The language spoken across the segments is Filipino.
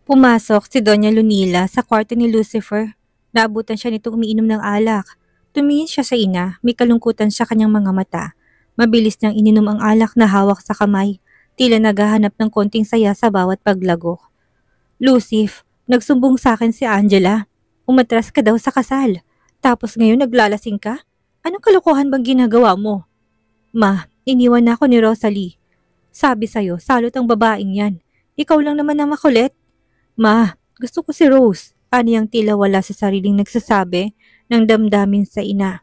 Pumasok si Doña Lunila sa kwarto ni Lucifer. Naabutan siya nitong umiinom ng alak. Tumingin siya sa ina, may kalungkutan sa kanyang mga mata. Mabilis niyang ininom ang alak na hawak sa kamay, tila naghahanap ng konting saya sa bawat paglagok. Lucif, nagsumbong sa akin si Angela. Umatras ka daw sa kasal. Tapos ngayon naglalasing ka? Anong kalokohan bang ginagawa mo? Ma, iniwan na ako ni Rosalie. Sabi sa'yo, salot ang babaeng yan. Ikaw lang naman ang makulit. Ma, gusto ko si Rose. Aniyang tila wala sa sariling nagsasabi ng damdamin sa ina.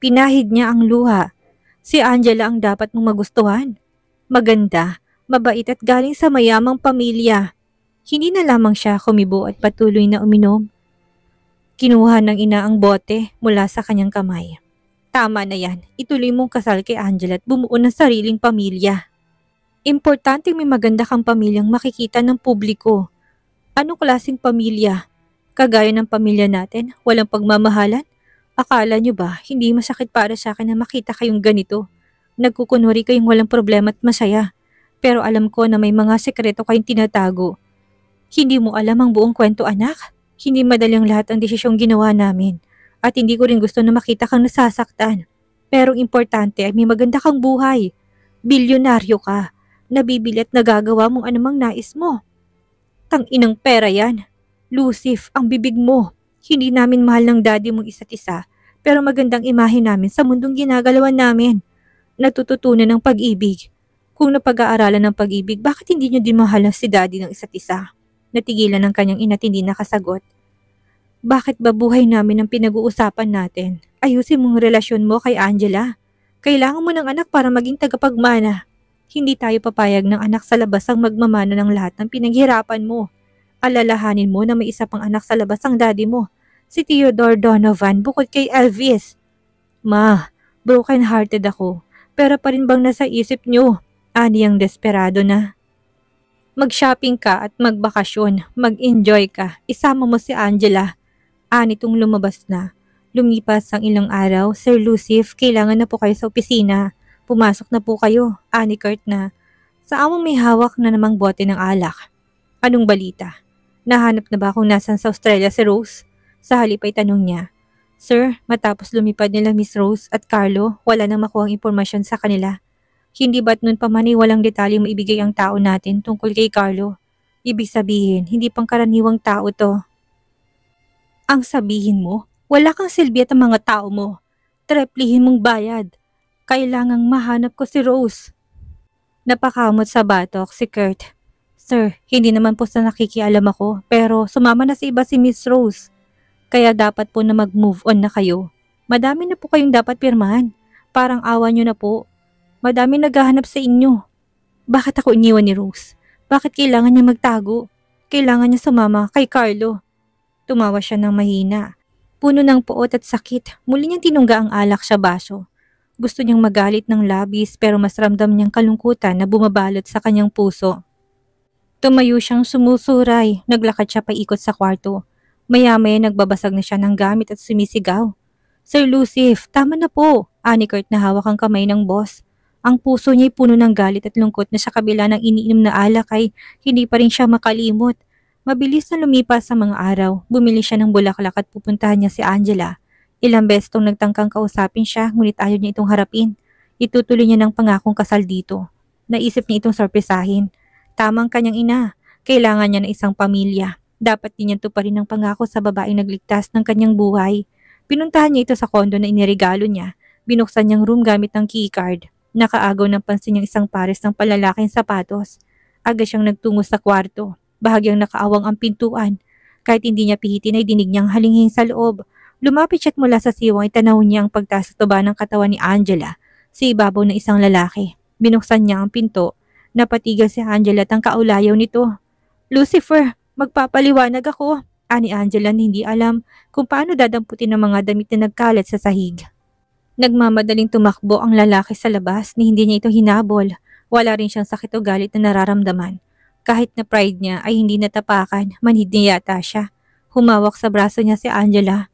Pinahid niya ang luha. Si Angela ang dapat mong magustuhan. Maganda, mabait at galing sa mayamang pamilya. Hindi na lamang siya kumibo at patuloy na uminom. Kinuha ng ina ang bote mula sa kanyang kamay. Tama na yan, ituloy mong kasal kay Angela at bumuo ng sariling pamilya. Importante may maganda kang pamilyang makikita ng publiko. Anong klaseng pamilya? Kagaya ng pamilya natin, walang pagmamahalan? Akala niyo ba, hindi masakit para sa akin na makita kayong ganito? Nagkukunwari kayong walang problema at masaya. Pero alam ko na may mga sekreto kayong tinatago. Hindi mo alam ang buong kwento, anak. Hindi madaling lahat ang desisyong ginawa namin. At hindi ko rin gusto na makita kang nasasaktan. Pero importante ay may maganda kang buhay. Bilyonaryo ka. Nabibili at nagagawa mong anumang nais mo. Tang-inang pera yan. Lucif, ang bibig mo. Hindi namin mahal ng daddy mong isa't isa, pero magandang imahe namin sa mundong ginagalawan namin. Natututunan ng pag-ibig. Kung napag-aaralan ng pag-ibig, bakit hindi nyo din mahal si daddy ng isa't isa? Natigilan ng kanyang ina at hindi nakasagot. Bakit ba buhay namin ang pinag-uusapan natin? Ayusin mong relasyon mo kay Angela. Kailangan mo ng anak para maging tagapagmana. Hindi tayo papayag ng anak sa labas ang magmamana ng lahat ng pinaghirapan mo. Alalahanin mo na may isa pang anak sa labas ang daddy mo, si Theodore Donovan bukod kay Elvis. Ma, broken-hearted ako. Pero pa rin bang nasa isip nyo? Ani ang desperado na. Mag-shopping ka at magbakasyon, mag-enjoy ka, isama mo si Angela. Ani tong lumabas na. Lumipas ang ilang araw, Sir Lucif, kailangan na po kayo sa opisina. Pumasok na po kayo, ani Kurt na. Sa among may hawak na namang bote ng alak. Anong balita? Nahanap na ba kung nasan sa Australia si Rose? Sa halip ay tanong niya. Sir, matapos lumipad nila Miss Rose at Carlo, wala nang makuhang impormasyon sa kanila. Hindi ba't nun pa man ay walang detalye maibigay ang tao natin tungkol kay Carlo? Ibig sabihin, hindi pangkaraniwang tao to. Ang sabihin mo, wala kang silbi at ang mga tao mo. Treplihin mong bayad. Kailangang mahanap ko si Rose. Napakamot sa batok si Kurt. Sir, hindi naman po sa nakikialam ako, pero sumama na sa iba si Miss Rose. Kaya dapat po na mag-move on na kayo. Madami na po kayong dapat pirmahan. Parang awa nyo na po. Madami naghahanap sa inyo. Bakit ako iniwan ni Rose? Bakit kailangan niya magtago? Kailangan niya sumama kay Carlo. Tumawa siya ng mahina. Puno ng puot at sakit, muli niyang tinungga ang alak sa baso. Gusto niyang magalit ng labis pero mas ramdam niyang kalungkutan na bumabalot sa kanyang puso. Tumayo siyang sumusuray, naglakad siya paikot sa kwarto. Maya-maya nagbabasag na siya ng gamit at sumisigaw. Sir Lucif, tama na po, ani Kurt na hawak ang kamay ng boss. Ang puso niya'y puno ng galit at lungkot na sa kabila ng iniinom na alak ay hindi pa rin siya makalimot. Mabilis na lumipas sa mga araw, bumili siya ng bulaklak at pupuntahan niya si Angela. Ilang beses itong nagtangkang kausapin siya ngunit ayaw niya itong harapin. Itutuloy niya ng pangakong kasal dito. Naisip niya itong sorpresahin. Tamang kanyang ina, kailangan niya ng isang pamilya. Dapat din niya tuparin ang pangako sa babaeng nagligtas ng kanyang buhay. Pinuntahan niya ito sa kondo na iniregalo niya. Binuksan niyang room gamit ng keycard. Nakaagaw ng pansin niyang isang pares ng palalaking sapatos. Agad siyang nagtungo sa kwarto. Bahagyang nakaawang ang pintuan. Kahit hindi niya pihitin ay dinig niyang halinging sa loob. Lumapit siya't mula sa siwang ay tanaw niya ang pagtaas sa tuba ng katawan ni Angela sa ibabaw ng isang lalaki. Binuksan niya ang pinto. Napatigal si Angela at ang kaulayaw nito. Lucifer, magpapaliwanag ako. Ani Angela na hindi alam kung paano dadamputin ang mga damit na nagkalat sa sahig. Nagmamadaling tumakbo ang lalaki sa labas ni hindi niya ito hinabol. Wala rin siyang sakit o galit na nararamdaman. Kahit na pride niya ay hindi natapakan, manhid niya yata siya. Humawak sa braso niya si Angela.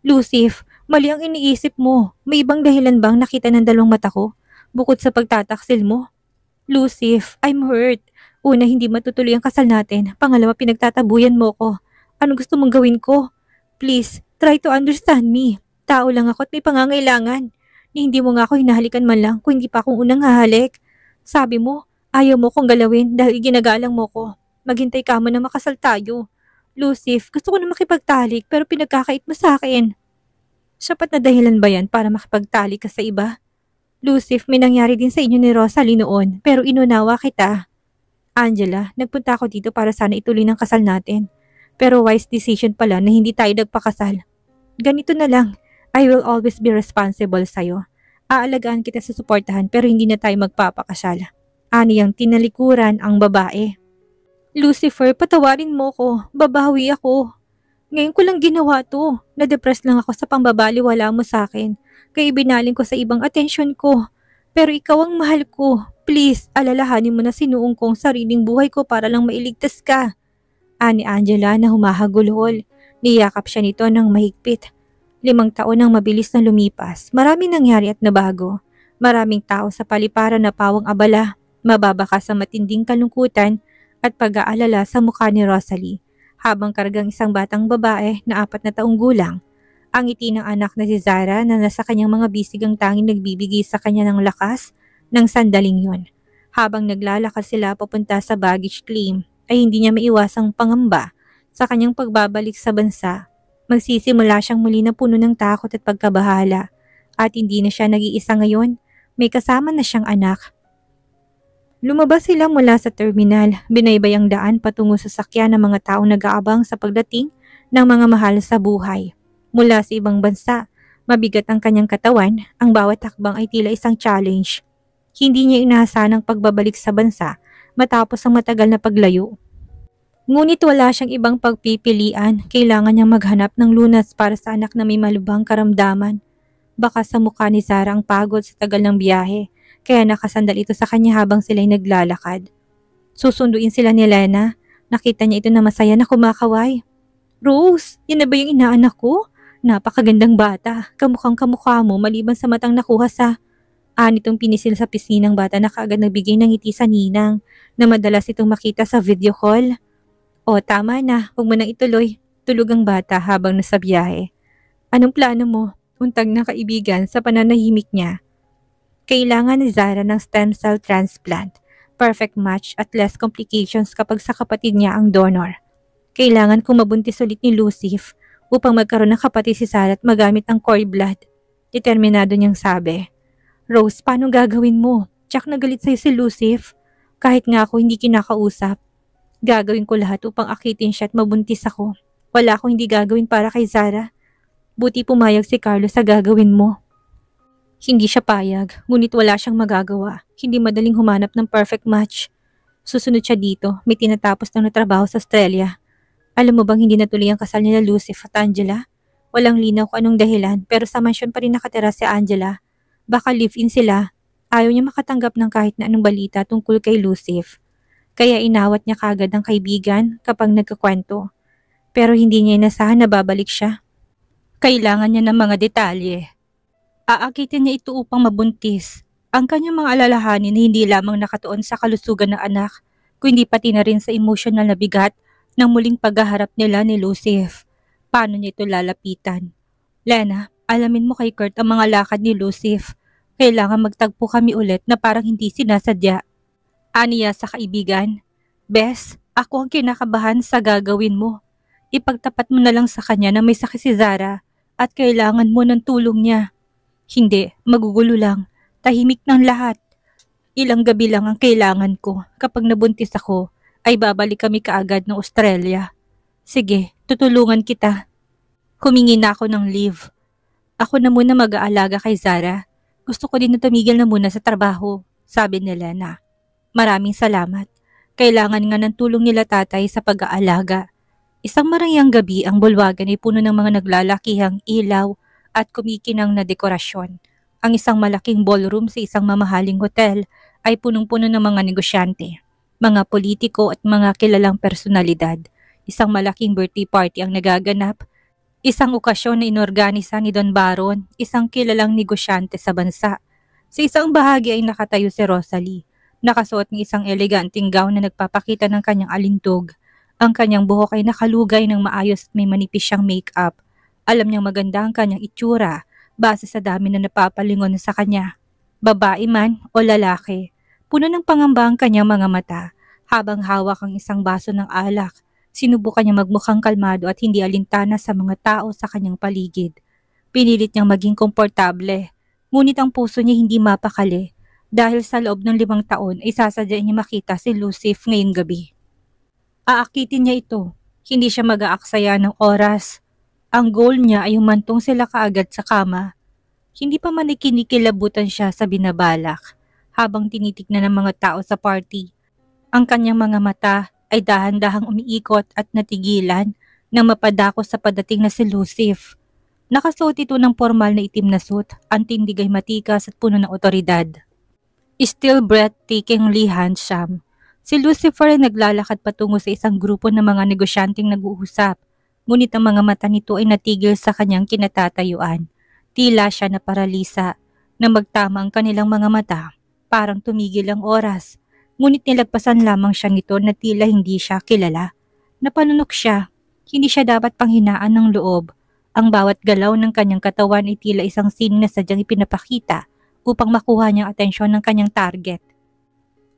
Lucif, mali ang iniisip mo. May ibang dahilan bang nakita ng dalawang mata ko? Bukod sa pagtataksil mo? Lucif, I'm hurt. Una, hindi matutuloy ang kasal natin. Pangalawa, pinagtatabuyan mo ko. Ano gusto mong gawin ko? Please, try to understand me. Tao lang ako at may pangangailangan. Ni hindi mo nga ako hinahalikan man lang kung hindi pa akong unang hahalik. Sabi mo, ayaw mo kong galawin dahil ginagalang mo ko. Maghintay ka mo na makasal tayo. Lucif, gusto ko na makipagtalik pero pinagkakait mo sa akin. Sapat na dahilan ba yan para makipagtalik ka sa iba? Lucif, may nangyari din sa inyo ni Rosalie noon pero inunawa kita. Angela, nagpunta ako dito para sana ituloy ng kasal natin. Pero wise decision pala na hindi tayo nagpakasal. Ganito na lang, I will always be responsible sa'yo. Aalagaan kita sa suportahan pero hindi na tayo magpapakasal. Aniyang tinalikuran ang babae. Lucifer, patawarin mo ko. Babawi ako. Ngayon ko lang ginawa to. Na-depress lang ako sa pambabaliwala mo sa akin. Kaya ibinaling ko sa ibang atensyon ko. Pero ikaw ang mahal ko. Please, alalahanin mo na sinuong kong sariling buhay ko para lang mailigtas ka. Ani Angela na humahagulhol. Niyakap siya nito ng mahigpit. 5 taon ang mabilis na lumipas. Maraming nangyari at nabago. Maraming tao sa paliparan na pawang abala. Mababaka sa matinding kalungkutan at pag-aalala sa mukha ni Rosalie, habang kargang isang batang babae na 4 na taong gulang. Ang ngiti ng anak na si Zara na nasa kanyang mga bisig ang tanging nagbibigay sa kanya ng lakas ng sandaling yun. Habang naglalakad sila papunta sa baggage claim, ay hindi niya maiwasang pangamba sa kanyang pagbabalik sa bansa. Magsisimula siyang muli na puno ng takot at pagkabahala. At hindi na siya nag-iisa ngayon, may kasama na siyang anak. Lumabas sila mula sa terminal, binaybay ang daan patungo sa sakyan ng mga taong nag-aabang sa pagdating ng mga mahal sa buhay. Mula sa ibang bansa, mabigat ang kanyang katawan, ang bawat hakbang ay tila isang challenge. Hindi niya inaasahan ang pagbabalik sa bansa matapos ang matagal na paglayo. Ngunit wala siyang ibang pagpipilian, kailangan niyang maghanap ng lunas para sa anak na may malubhang karamdaman. Baka sa mukha ni Zara ang pagod sa tagal ng biyahe, kaya nakasandal ito sa kanya habang sila'y naglalakad. Susunduin sila ni Lena. Nakita niya ito na masaya na kumakaway. Rose, yan na ba yung inaanak ko? Napakagandang bata. Kamukhang kamukha mo maliban sa matang nakuha sa... Anitong pinisil sa pisngi ng bata na kaagad nagbigay ng ngiti sa ninang na madalas itong makita sa video call. O tama na, huwag mo nang ituloy. Tulog ang bata habang nasa biyahe. Anong plano mo? Untag ng kaibigan sa pananahimik niya. Kailangan ni Zara ng stem cell transplant. Perfect match at less complications kapag sa kapatid niya ang donor. Kailangan kong mabuntis ulit ni Lucif upang magkaroon ng kapatid si Zara at magamit ang cord blood. Determinado niyang sabi. Rose, paano gagawin mo? Tsak na galit sa'yo si Lucif. Kahit nga ako hindi kinakausap. Gagawin ko lahat upang akitin siya at mabuntis ako. Wala akong hindi gagawin para kay Zara. Buti pumayag si Carlos sa gagawin mo. Hindi siya payag, ngunit wala siyang magagawa. Hindi madaling humanap ng perfect match. Susunod siya dito, may tinatapos na trabaho sa Australia. Alam mo bang hindi natuloy ang kasal nila Lucif at Angela? Walang linaw kung anong dahilan, pero sa mansyon pa rin nakatira si Angela. Baka live-in sila. Ayaw niya makatanggap ng kahit na anong balita tungkol kay Lucif. Kaya inawat niya kaagad ang kaibigan kapag nagkakwento. Pero hindi niya inasahan na babalik siya. Kailangan niya ng mga detalye. Aakitin niya ito upang mabuntis. Ang kanyang mga alalahanin na hindi lamang nakatuon sa kalusugan ng anak, kundi pati na rin sa emosyonal na bigat ng muling paghaharap nila ni Lucif. Paano niya ito lalapitan? Lena, alamin mo kay Kurt ang mga lakad ni Lucif. Kailangan magtagpo kami ulit na parang hindi sinasadya. Aniya sa kaibigan. Bes, ako ang kinakabahan sa gagawin mo. Ipagtapat mo na lang sa kanya na may sakit si Zara at kailangan mo ng tulong niya. Hindi, magugulo lang. Tahimik ng lahat. Ilang gabi lang ang kailangan ko. Kapag nabuntis ako, ay babalik kami kaagad ng Australia. Sige, tutulungan kita. Humingi na ako ng leave. Ako na muna mag-aalaga kay Zara. Gusto ko din na tumigil na muna sa trabaho, sabi ni Lena. Maraming salamat. Kailangan nga ng tulong nila tatay sa pag-aalaga. Isang marayang gabi ang bulwagan ay puno ng mga naglalakihang ilaw at kumikinang na dekorasyon. Ang isang malaking ballroom sa isang mamahaling hotel ay punong-puno ng mga negosyante, mga politiko at mga kilalang personalidad. Isang malaking birthday party ang nagaganap, isang okasyon na inorganisa ni Don Baron, isang kilalang negosyante sa bansa. Sa isang bahagi ay nakatayo si Rosalie, Nakasuot ng isang eleganteng gown na nagpapakita ng kanyang alintog. Ang kanyang buhok ay nakalugay ng maayos at may manipis siyang make-up. Alam niyang maganda ang kanyang itsura base sa dami na napapalingon sa kanya. Babae man o lalaki, puno ng pangamba ang kanyang mga mata habang hawak ang isang baso ng alak. Sinubukan niya magmukhang kalmado at hindi alintana sa mga tao sa kanyang paligid. Pinilit niyang maging komportable, ngunit ang puso niya hindi mapakali dahil sa loob ng 5 taon ay sasadya niya makita si Lucif ngayong gabi. Aakitin niya ito, hindi siya mag-aaksaya ng oras. Ang goal niya ay humantong sila kaagad sa kama. Hindi pa man ikinikilabutan siya sa binabalak habang tinitignan ng mga tao sa party. Ang kanyang mga mata ay dahan-dahang umiikot at natigilan nang mapadako sa padating na si Lucif. Nakasuot ito ng formal na itim na suit, ang tindig ay matikas at puno ng otoridad. Still breathtakingly handsome, si Lucifer ay naglalakad patungo sa isang grupo ng mga negosyanteng nag-uusap. Ngunit ang mga mata nito ay natigil sa kanyang kinatatayuan. Tila siya na paralisa na magtama ang kanilang mga mata. Parang tumigil ang oras. Ngunit nilagpasan lamang siya nito na tila hindi siya kilala. Napanunok siya. Hindi siya dapat panghinaan ng loob. Ang bawat galaw ng kanyang katawan ay tila isang sining na sadyang ipinapakita upang makuha niyang atensyon ng kanyang target.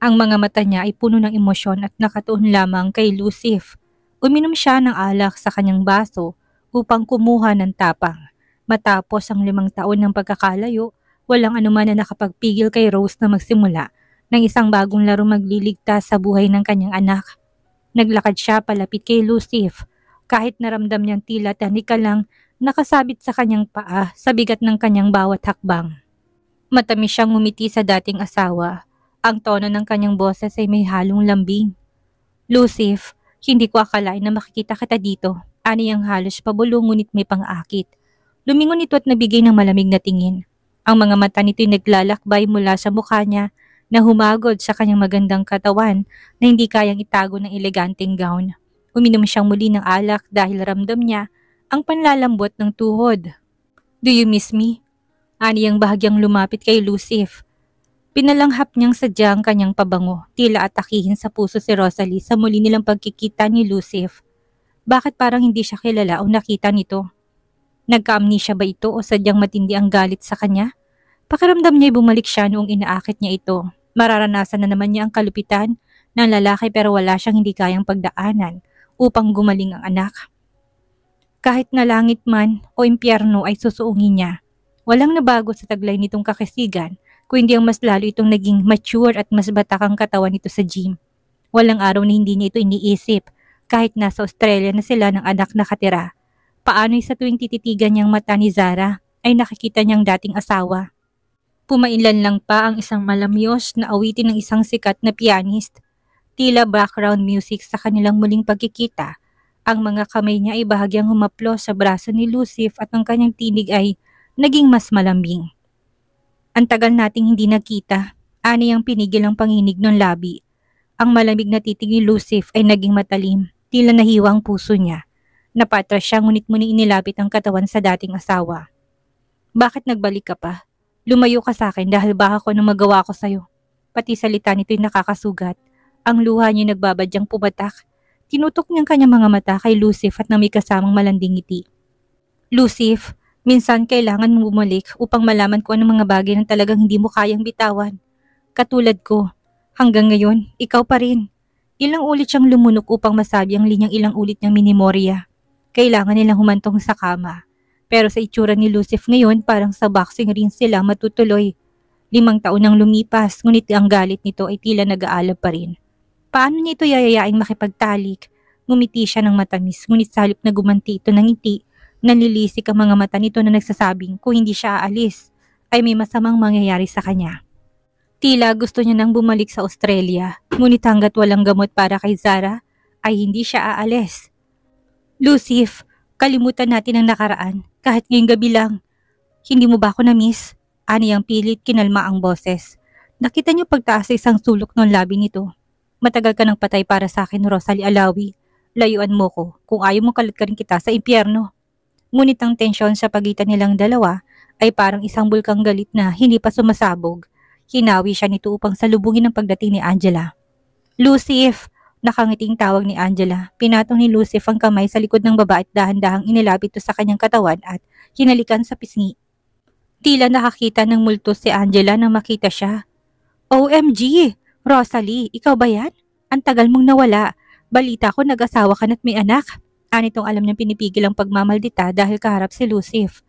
Ang mga mata niya ay puno ng emosyon at nakatuon lamang kay Lucif. Uminom siya ng alak sa kanyang baso upang kumuha ng tapang. Matapos ang 5 taon ng pagkakalayo, walang anuman na nakapagpigil kay Rose na magsimula ng isang bagong laro magliligtas sa buhay ng kanyang anak. Naglakad siya palapit kay Lucif, kahit naramdam niyang tila tanika lang nakasabit sa kanyang paa sa bigat ng kanyang bawat hakbang. Matamis siyang ngumiti sa dating asawa. Ang tono ng kanyang boses ay may halong lambing. Lucif, hindi ko akalain na makikita kita dito. Ani ang halos pabulong ngunit may pang-akit. Lumingon ito at nabigay ng malamig na tingin. Ang mga mata nito'y naglalakbay mula sa mukha niya na humagod sa kanyang magandang katawan na hindi kayang itago ng eleganteng gown. Uminom siyang muli ng alak dahil ramdam niya ang panlalambot ng tuhod. Do you miss me? Ani ang bahagyang lumapit kay Lucif. Pinalanghap niyang sadya ang kanyang pabango, tila atakihin sa puso si Rosalie sa muli nilang pagkikita ni Lucif. Bakit parang hindi siya kilala o nakita nito? Nagka-amnesia ba ito o sadyang matindi ang galit sa kanya? Pakiramdam niya bumalik siya noong inaakit niya ito. Mararanasan na naman niya ang kalupitan ng lalaki pero wala siyang hindi kayang pagdaanan upang gumaling ang anak. Kahit na langit man o impyerno ay susuungin niya. Walang nabago sa taglay nitong kakisigan, kundi ang mas lalo itong naging mature at mas batak ang katawan nito sa gym. Walang araw na hindi niya ito iniisip, kahit nasa Australia na sila ng anak nakatira. Paano'y sa tuwing tititigan niyang mata ni Zara, ay nakikita niyang dating asawa. Pumainlan lang pa ang isang malamyos na awitin ng isang sikat na pianist. Tila background music sa kanilang muling pagkikita. Ang mga kamay niya ay bahagyang humaplos sa braso ni Lucif at ang kanyang tinig ay naging mas malambing. Ang tagal nating hindi nagkita, ani ang pinigil ang panginig ng labi. Ang malamig na titig ni Lucif ay naging matalim, tila nahiwa ang puso niya. Napatras siya ngunit muli inilapit ang katawan sa dating asawa. Bakit nagbalik ka pa? Lumayo ka sa akin dahil baka ko nang magawa ko sa'yo. Pati salita nito'y nakakasugat. Ang luha niya nagbabadyang pumatak. Tinutok niyang kanyang mga mata kay Lucif at na may kasamang malanding ngiti. Lucif, minsan kailangan mong bumalik upang malaman ko anong mga bagay na talagang hindi mo kayang bitawan. Katulad ko, hanggang ngayon, ikaw pa rin. Ilang ulit siyang lumunok upang masabi ang linyang ilang ulit niyang minimorya. Kailangan nilang humantong sa kama. Pero sa itsura ni Lucif ngayon, parang sa boxing ring sila matutuloy. 5 taon nang lumipas, ngunit ang galit nito ay tila nag-aalab pa rin. Paano niya ito yayayaing makipagtalik? Ngumiti siya ng matamis, ngunit sa halip na gumanti ito ng ngiti, nalilisik ang mga mata nito na nagsasabing kung hindi siya aalis, ay may masamang mangyayari sa kanya. Tila gusto niya nang bumalik sa Australia, ngunit hanggat walang gamot para kay Zara, ay hindi siya aalis. Lucif, kalimutan natin ang nakaraan, kahit ngayong gabi lang. Hindi mo ba ako na-miss? Ani ang pilit, kinalma ang boses. Nakita niyo pagtaas sa isang sulok ng labi nito. Matagal ka nang patay para sa akin, Rosalie Alawi. Layuan mo ko, kung ayaw mo kalat ka rin kita sa impyerno. Ngunit ang tensyon sa pagitan nilang dalawa ay parang isang bulkang galit na hindi pa sumasabog. Hinawi siya nito upang salubungin ang pagdating ni Angela. Lucif! Nakangiting tawag ni Angela. Pinatong ni Lucif ang kamay sa likod ng babae at dahan-dahang inilapit ito sa kanyang katawan at hinalikan sa pisngi. Tila nakakita ng multo si Angela nang makita siya. OMG! Rosalie, ikaw ba yan? Ang tagal mong nawala. Balita ko nag-asawa ka na't may anak. Anitong alam niyang pinipigil ang pagmamaldita dahil kaharap si Lucif.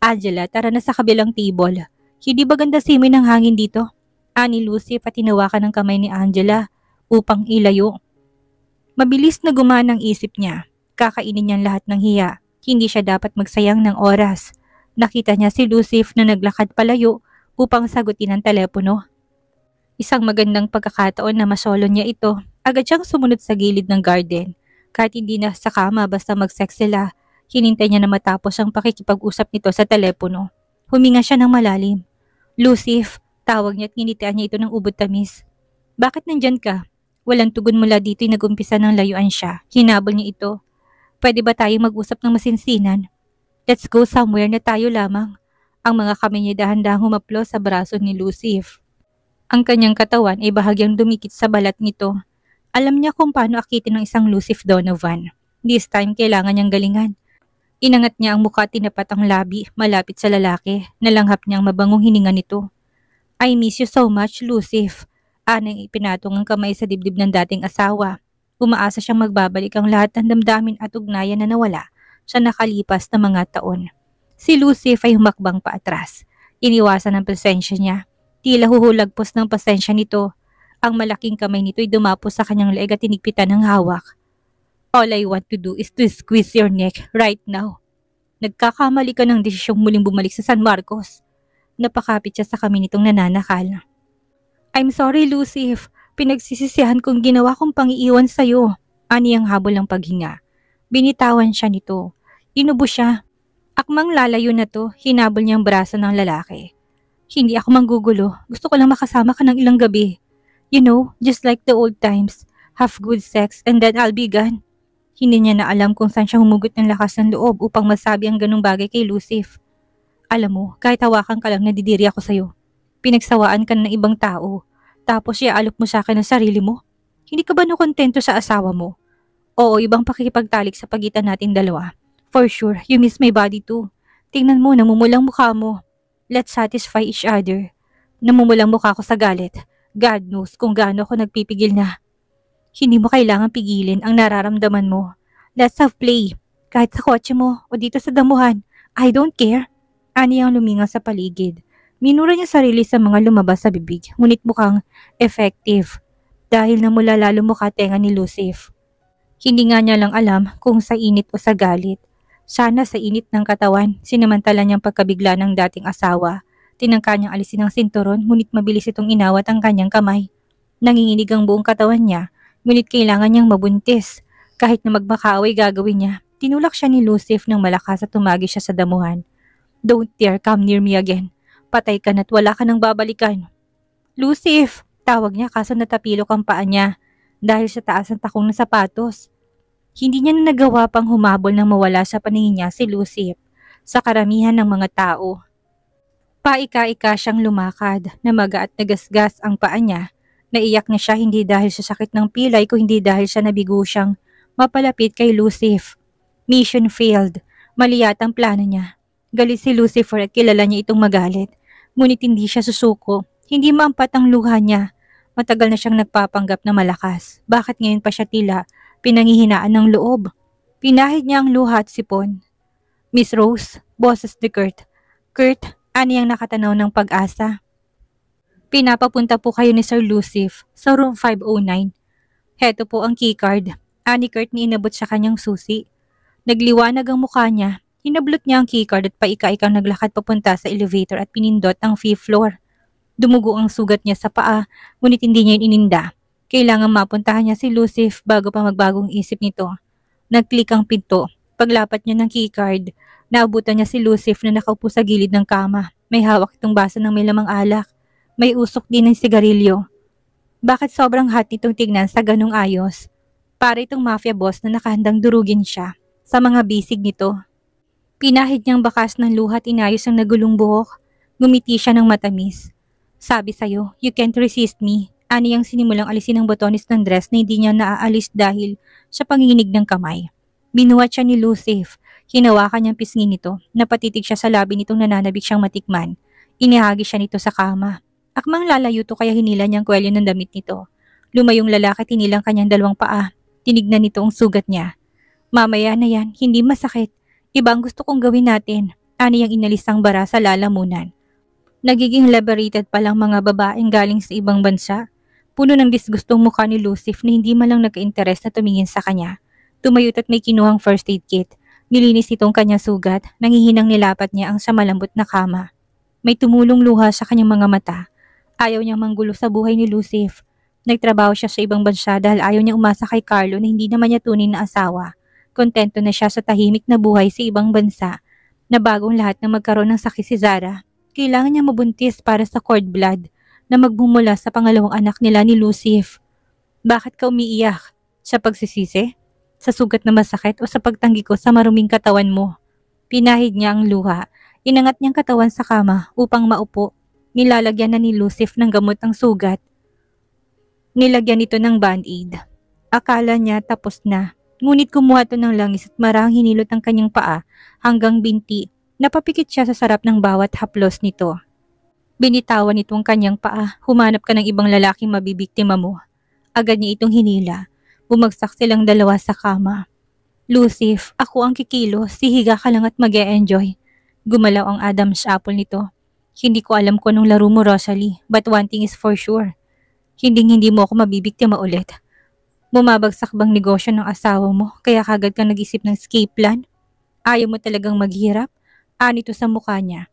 Angela, tara na sa kabilang table. Hindi ba ganda simoy ng hangin dito? Ani Lucif at tinawakan ng kamay ni Angela upang ilayo. Mabilis na gumana ang isip niya. Kakainin niyang lahat ng hiya. Hindi siya dapat magsayang ng oras. Nakita niya si Lucif na naglakad palayo upang sagutin ang telepono. Isang magandang pagkakataon na masolo niya ito. Agad siyang sumunod sa gilid ng garden. Kahit hindi na sa kama basta mag-sex sila, hinintay niya na matapos ang pakikipag-usap nito sa telepono. Huminga siya ng malalim. Lucif, tawag niya at nginitian niya ito ng ubod tamis. Bakit nandyan ka? Walang tugon mula dito'y nagumpisa ng layuan siya. Hinabol niya ito. Pwede ba tayong mag-usap ng masinsinan? Let's go somewhere na tayo lamang. Ang mga kamay niya dahan-dahang humaplo sa braso ni Lucif. Ang kanyang katawan ay bahagyang dumikit sa balat nito. Alam niya kung paano akitin ng isang Lucif Donovan. This time kailangan niyang galingan. Inangat niya ang mukha at tinapat ang labi malapit sa lalaki. Nalanghap niya ang mabangong hininga nito. I miss you so much, Lucif. Anang ipinatong ang kamay sa dibdib ng dating asawa. Umaasa siyang magbabalik ang lahat ng damdamin at ugnayan na nawala sa nakalipas na mga taon. Si Lucif ay humakbang paatras. Iniwasan ang presensya niya. Tila huhulagpos ng pasensya nito. Ang malaking kamay nito ay dumapos sa kanyang leeg at tinigpitan ng hawak. All I want to do is to squeeze your neck right now. Nagkakamali ka ng desisyong muling bumalik sa San Marcos. Napakapit siya sa kami nitong nananakal. I'm sorry, Lucif. Pinagsisisihan kong ginawa kong pangiiwan sa'yo. Ani ang habol ng paghinga. Binitawan siya nito. Inubo siya. Akmang lalayo na to, hinabol niyang braso ng lalaki. Hindi ako manggugulo. Gusto ko lang makasama ka ng ilang gabi. You know, just like the old times. Have good sex and then I'll be gone. Hindi niya na alam kung saan siya humugot ng lakas ng loob upang masabi ang ganung bagay kay Lucif. Alam mo, kahit hawakan ka lang nadidiri ako sa'yo. Pinagsawaan ka ng ibang tao. Tapos iaalok mo sa akin ang sarili mo. Hindi ka ba nakontento sa asawa mo? Oo, ibang pakikipagtalik sa pagitan natin dalawa. For sure, you miss my body too. Tingnan mo, namumulang mukha mo. Let's satisfy each other. Namumulang mukha ko sa galit. God knows kung gaano ako nagpipigil na. Hindi mo kailangang pigilin ang nararamdaman mo. Let's have play. Kahit sa kotse mo o dito sa damuhan. I don't care. Ani ang lumingaw sa paligid. Minura niya sarili sa mga lumabas sa bibig, ngunit mukhang effective. Dahil namula lalo mukha tenga ni Lucif. Hindi nga niya lang alam kung sa init o sa galit. Sana sa init ng katawan, sinamantala niyang pagkabigla ng dating asawa. Tinangka niyang alisin ang sinturon, ngunit mabilis itong inawat ang kanyang kamay. Nanginginig ang buong katawan niya, ngunit kailangan niyang mabuntis. Kahit na magmakaaway gagawin niya, tinulak siya ni Lucif ng malakas at tumagi siya sa damuhan. Don't dare come near me again. Patay ka na't wala ka nang babalikan. Lucif! Tawag niya kaso natapilok ang paa niya dahil sa taas ng takong na sapatos. Hindi niya na nagawa pang humabol nang mawala sa paningin niya si Lucif sa karamihan ng mga tao. Paika-ika siyang lumakad, namaga at nagasgas ang paa niya. Naiyak na siya hindi dahil sa sakit ng pilay kundi dahil siya nabigo siyang mapalapit kay Lucif. Mission failed. Mali yata ang plano niya. Galit si Lucifer at kilala niya itong magalit. Ngunit hindi siya susuko. Hindi maampat ang luha niya. Matagal na siyang nagpapanggap na malakas. Bakit ngayon pa siya tila pinanghihinaan ng loob? Pinahid niya ang luha at sipon. Miss Rose, boses ni Kurt. Kurt, ani ang nakatanaw ng pag-asa. Pinapapunta po kayo ni Sir Lucif sa room 509. Heto po ang keycard. Ani Kurt ni inabot sa kanyang susi. Nagliwanag ang mukha niya. Hinablot niya ang keycard at paika-ikang naglakad papunta sa elevator at pinindot ang 5th floor. Dumugo ang sugat niya sa paa, ngunit hindi niya ininda. Kailangan mapuntahan niya si Lucif bago pa magbagong isip nito. Nag-click ang pinto. Paglapat niya ng keycard, naabutan niya si Lucif na nakaupo sa gilid ng kama. May hawak itong baso ng may lamang alak. May usok din ng sigarilyo. Bakit sobrang hot nitong tignan sa ganung ayos? Para itong mafia boss na nakahandang durugin siya sa mga bisig nito. Pinahid niyang bakas ng luha at inayos ang nagulong buhok. Ngumiti siya ng matamis. Sabi sa'yo, you can't resist me. Ani ang sinimulang alisin ang botones ng dress na hindi niya naaalis dahil sa panginginig ng kamay. Binuhat siya ni Lucif. Hinawakan niyang pisngin nito. Napatitig siya sa labi nitong nananabik siyang matikman. Inihagi siya nito sa kama. Akmang lalayo to kaya hinila niyang kwelyo ng damit nito. Lumayong lalaki tinilang kanyang dalawang paa. Tinignan nito ang sugat niya. Mamaya na yan, hindi masakit. Iba ang gusto kong gawin natin. Ani ang inalis ang bara sa lalamunan. Nagiging liberated palang mga babaeng galing sa ibang bansa. Puno ng disgustong mukha ni Lucif na hindi malang nagka-interes na tumingin sa kanya. Tumayot at may kinuhang first aid kit. Nilinis itong kanyang sugat, nangihinang nilapat niya ang sa malambot na kama. May tumulong luha sa kanyang mga mata. Ayaw niyang manggulo sa buhay ni Lucif. Nagtrabaho siya sa ibang bansa dahil ayaw niya umasa kay Carlo na hindi naman niya tunay na asawa. Kontento na siya sa tahimik na buhay sa ibang bansa na bagong lahat na magkaroon ng sakit si Zara. Kailangan niya mabuntis para sa cord blood na magbumula sa pangalawang anak nila ni Lucif. Bakit ka umiiyak? Sa pagsisisi? Sa sugat na masakit o sa pagtanggi ko sa maruming katawan mo? Pinahid niya ang luha. Inangat niyang katawan sa kama upang maupo. Nilalagyan na ni Lucif ng gamot ang sugat. Nilagyan ito ng band-aid. Akala niya tapos na. Ngunit kumuha ito ng langis at marahang hinilot ang kanyang paa hanggang binti. Napapikit siya sa sarap ng bawat haplos nito. Binitawan nitong kanyang paa, humanap ka ng ibang lalaking mabibiktima mo. Agad niya itong hinila. Bumagsak silang dalawa sa kama. Lucif, ako ang kikilos, sihiga ka lang at mag-e-enjoy. Gumalaw ang Adam's apple nito. Hindi ko alam kung anong laro mo, Rosalie, but one thing is for sure. Hindi mo ako mabibiktima ulit. Bumabagsak bang negosyo ng asawa mo, kaya kagad kang nag-isip ng escape plan? Ayaw mo talagang maghirap? Anito sa mukha niya.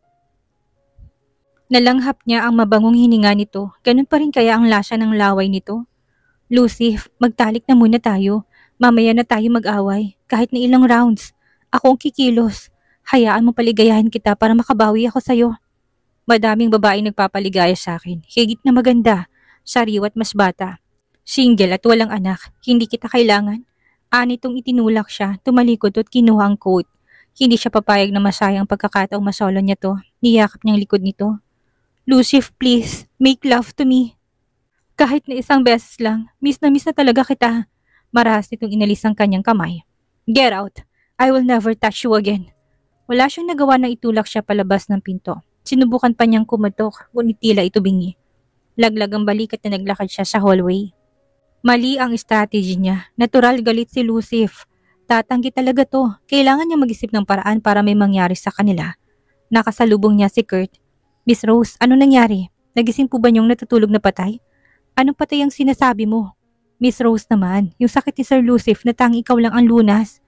Nalanghap niya ang mabangong hininga nito. Ganun pa rin kaya ang lasa ng laway nito? Lucif, magtalik na muna tayo. Mamaya na tayo mag-away. Kahit na ilang rounds. Ako ang kikilos. Hayaan mo paligayahin kita para makabawi ako sa'yo. Madaming babaeng nagpapaligaya sa akin. Higit na maganda. Sariw at mas bata. Single at walang anak. Hindi kita kailangan. Anitong itinulak siya. Tumalikod at kinuha ang coat. Hindi siya papayag na masayang pagkakataong masolo niya to. Niyakap niyang likod nito. Lucif, please, make love to me. Kahit na isang beses lang, miss na talaga kita. Marahas nitong inalis ang kanyang kamay. Get out. I will never touch you again. Wala siyang nagawa na itulak siya palabas ng pinto. Sinubukan pa niyang kumatok, ngunit tila ito bingi. Laglag ang balikat na naglakad siya sa hallway. Mali ang strategy niya. Natural galit si Lucif. Tatanggi talaga to. Kailangan niya mag-isip ng paraan para may mangyari sa kanila. Nakasalubong niya si Kurt. Miss Rose, ano nangyari? Nagising po ba niyong natutulog na patay? Anong patay ang sinasabi mo? Miss Rose naman, yung sakit ni Sir Lucif na tanging ikaw lang ang lunas.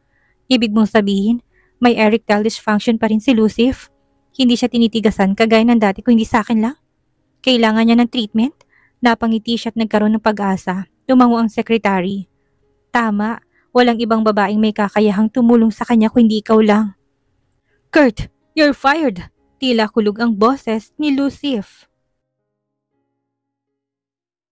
Ibig mong sabihin, may erectile dysfunction pa rin si Lucif? Hindi siya tinitigasan kagaya ng dati kung hindi sa akin lang? Kailangan niya ng treatment? Napangiti siya at nagkaroon ng pag-asa. Tumango ang secretary. Tama, walang ibang babaeng may kakayahang tumulong sa kanya kung hindi ikaw lang. Kurt, you're fired! Tila kulog ang boses ni Lucif.